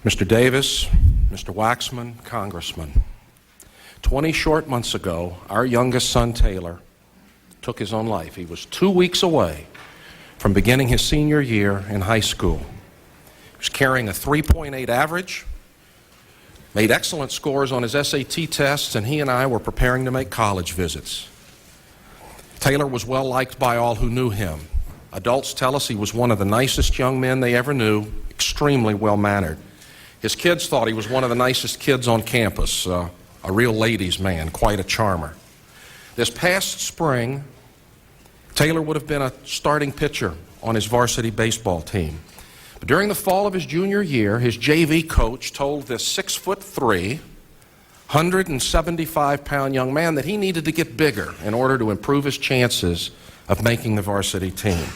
Mr. Davis, Mr. Waxman, Congressman, 20 short months ago, our youngest son, Taylor, took his own life. He was 2 weeks away from beginning his senior year in high school. He was carrying a 3.8 average, made excellent scores on his SAT tests, and he and I were preparing to make college visits. Taylor was well liked by all who knew him. Adults tell us he was one of the nicest young men they ever knew, extremely well-mannered. His kids thought he was one of the nicest kids on campus, a real ladies' man, quite a charmer. This past spring, Taylor would have been a starting pitcher on his varsity baseball team. But during the fall of his junior year, his JV coach told this 6'3", 175-pound young man that he needed to get bigger in order to improve his chances of making the varsity team.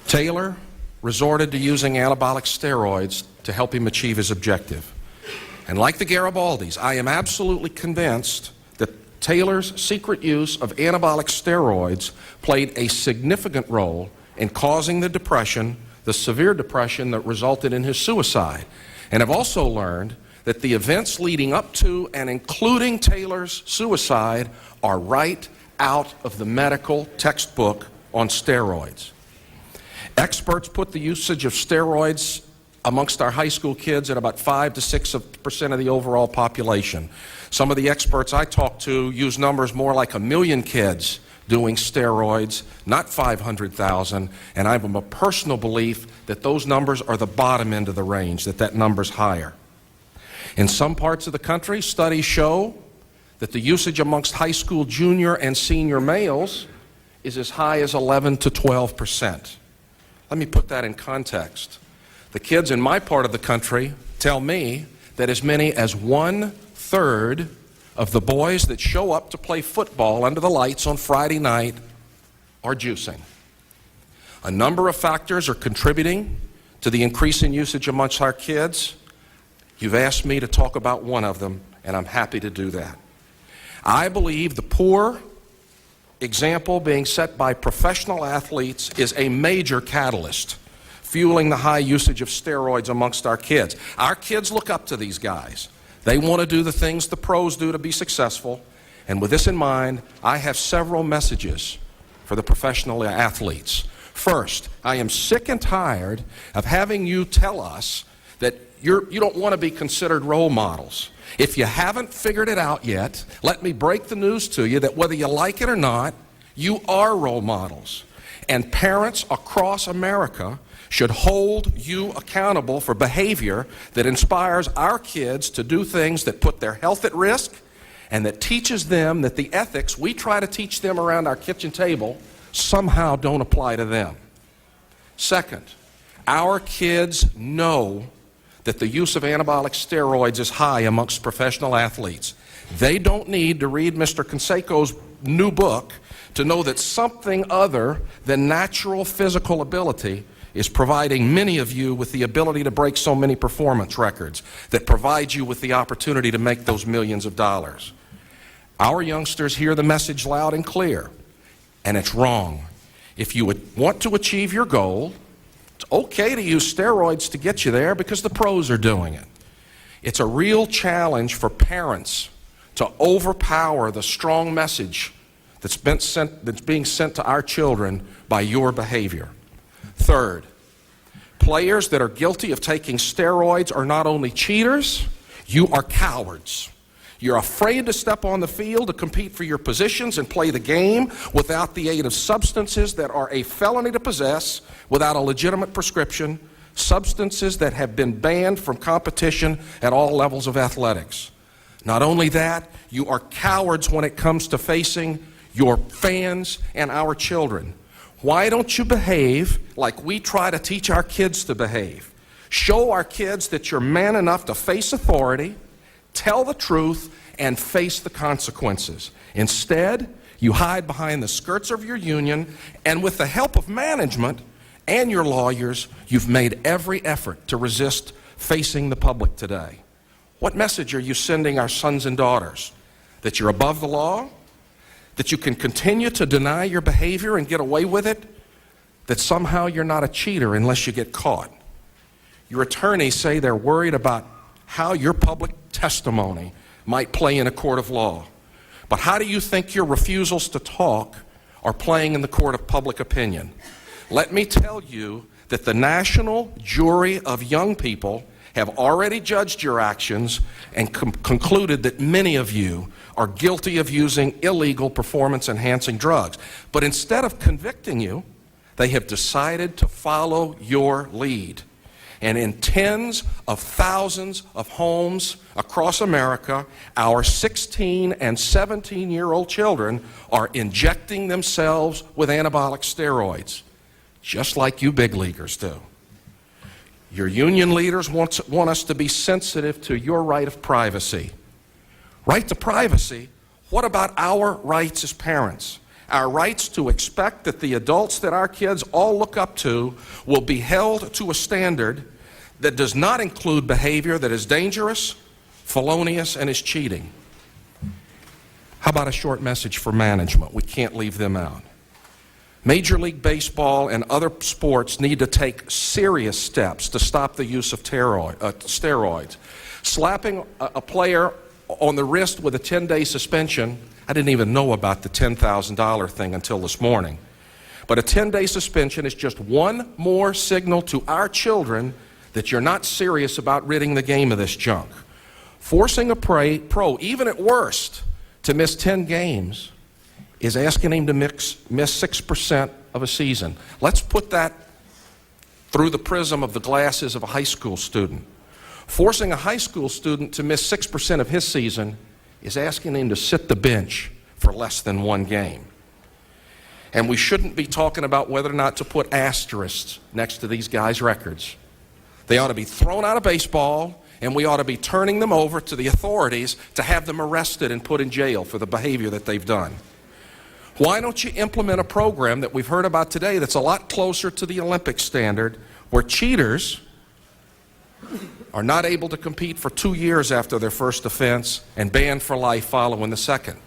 Taylor resorted to using anabolic steroids to help him achieve his objective. And like the Garibaldis, I am absolutely convinced that Taylor's secret use of anabolic steroids played a significant role in causing the depression, the severe depression that resulted in his suicide. And I've also learned that the events leading up to and including Taylor's suicide are right out of the medical textbook on steroids. Experts put the usage of steroids amongst our high school kids at about 5 to 6% of the overall population. Some of the experts I talked to use numbers more like 1 million kids doing steroids, not 500,000, and I have a personal belief that those numbers are the bottom end of the range, that number's higher. In some parts of the country, studies show that the usage amongst high school junior and senior males is as high as 11 to 12%. Let me put that in context. The kids in my part of the country tell me that as many as 1/3 of the boys that show up to play football under the lights on Friday night are juicing. A number of factors are contributing to the increase in usage amongst our kids. You've asked me to talk about one of them, and I'm happy to do that. I believe the poor example being set by professional athletes is a major catalyst fueling the high usage of steroids amongst our kids. Our kids look up to these guys. They want to do the things the pros do to be successful. And with this in mind, I have several messages for the professional athletes. First, I am sick and tired of having you tell us that you don't want to be considered role models. If you haven't figured it out yet, let me break the news to you that whether you like it or not, you are role models. And parents across America should hold you accountable for behavior that inspires our kids to do things that put their health at risk and that teaches them that the ethics we try to teach them around our kitchen table somehow don't apply to them. Second, our kids know that the use of anabolic steroids is high amongst professional athletes. They don't need to read Mr. Canseco's new book to know that something other than natural physical ability is providing many of you with the ability to break so many performance records, that provides you with the opportunity to make those millions of dollars. Our youngsters hear the message loud and clear, and it's wrong. If you want to achieve your goal, it's okay to use steroids to get you there because the pros are doing it. It's a real challenge for parents to overpower the strong message that's being sent to our children by your behavior. Third, players that are guilty of taking steroids are not only cheaters, you are cowards. You're afraid to step on the field to compete for your positions and play the game without the aid of substances that are a felony to possess without a legitimate prescription, substances that have been banned from competition at all levels of athletics. Not only that, you are cowards when it comes to facing your fans and our children. Why don't you behave like we try to teach our kids to behave? Show our kids that you're man enough to face authority, tell the truth, and face the consequences. Instead, you hide behind the skirts of your union, and with the help of management and your lawyers, you've made every effort to resist facing the public today. What message are you sending our sons and daughters? That you're above the law? That you can continue to deny your behavior and get away with it? That somehow you're not a cheater unless you get caught? Your attorneys say they're worried about how your public testimony might play in a court of law. But how do you think your refusals to talk are playing in the court of public opinion? Let me tell you that the national jury of young people have already judged your actions and concluded that many of you are guilty of using illegal performance-enhancing drugs. But instead of convicting you, they have decided to follow your lead. And in tens of thousands of homes across America, our 16 and 17-year-old children are injecting themselves with anabolic steroids, just like you big leaguers do. Your union leaders want us to be sensitive to your right of privacy. Right to privacy? What about our rights as parents? Our rights to expect that the adults that our kids all look up to will be held to a standard that does not include behavior that is dangerous, felonious, and is cheating. How about a short message for management? We can't leave them out. Major League Baseball and other sports need to take serious steps to stop the use of steroids. Slapping a player on the wrist with a 10-day suspension, I didn't even know about the $10,000 thing until this morning. But a 10-day suspension is just one more signal to our children that you're not serious about ridding the game of this junk. Forcing a pro, even at worst, to miss 10 games is asking him to miss 6% of a season. Let's put that through the prism of the glasses of a high school student. Forcing a high school student to miss 6% of his season is asking him to sit the bench for less than one game. And we shouldn't be talking about whether or not to put asterisks next to these guys' records. They ought to be thrown out of baseball, and we ought to be turning them over to the authorities to have them arrested and put in jail for the behavior that they've done. Why don't you implement a program that we've heard about today that's a lot closer to the Olympic standard, where cheaters are not able to compete for 2 years after their first offense and banned for life following the second?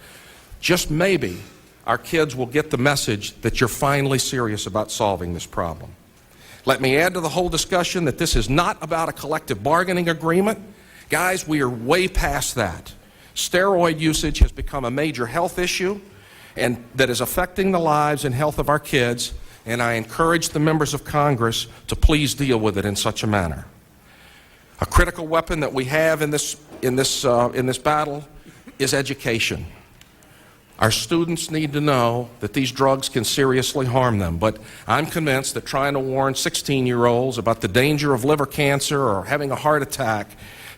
Just maybe our kids will get the message that you're finally serious about solving this problem. Let me add to the whole discussion that this is not about a collective bargaining agreement. Guys, we are way past that. Steroid usage has become a major health issue and that is affecting the lives and health of our kids, and I encourage the members of Congress to please deal with it in such a manner. A critical weapon that we have in this battle is education. Our students need to know that these drugs can seriously harm them, but I'm convinced that trying to warn 16-year-olds about the danger of liver cancer or having a heart attack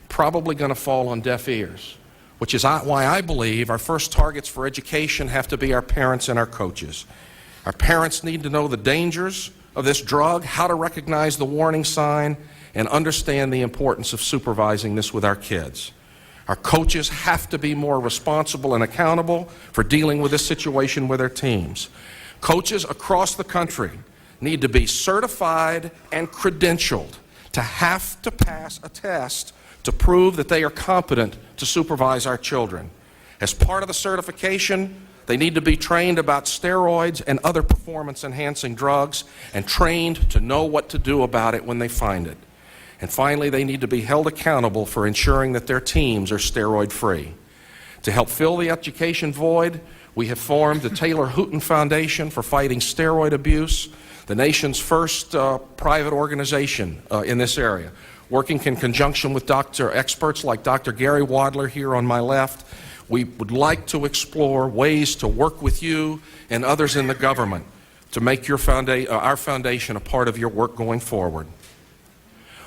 probably going to fall on deaf ears, which is why I believe our first targets for education have to be our parents and our coaches. Our parents need to know the dangers of this drug, how to recognize the warning sign, and understand the importance of supervising this with our kids. Our coaches have to be more responsible and accountable for dealing with this situation with their teams. Coaches across the country need to be certified and credentialed to have to pass a test to prove that they are competent to supervise our children. As part of the certification, they need to be trained about steroids and other performance-enhancing drugs and trained to know what to do about it when they find it. And finally, they need to be held accountable for ensuring that their teams are steroid-free. To help fill the education void, we have formed the Hooton Foundation for Fighting Steroid Abuse, the nation's first private organization in this area, working in conjunction with experts like Dr. Gary Wadler here on my left. We would like to explore ways to work with you and others in the government to make our foundation a part of your work going forward.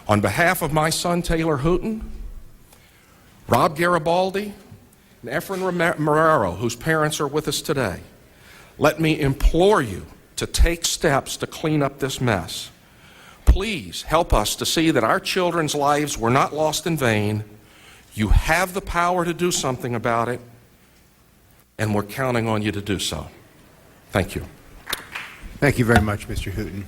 On behalf of my son, Taylor Hooton, Rob Garibaldi, and Efren Marrero, whose parents are with us today, let me implore you to take steps to clean up this mess. Please help us to see that our children's lives were not lost in vain. You have the power to do something about it, and we're counting on you to do so. Thank you. Thank you very much, Mr. Hooton.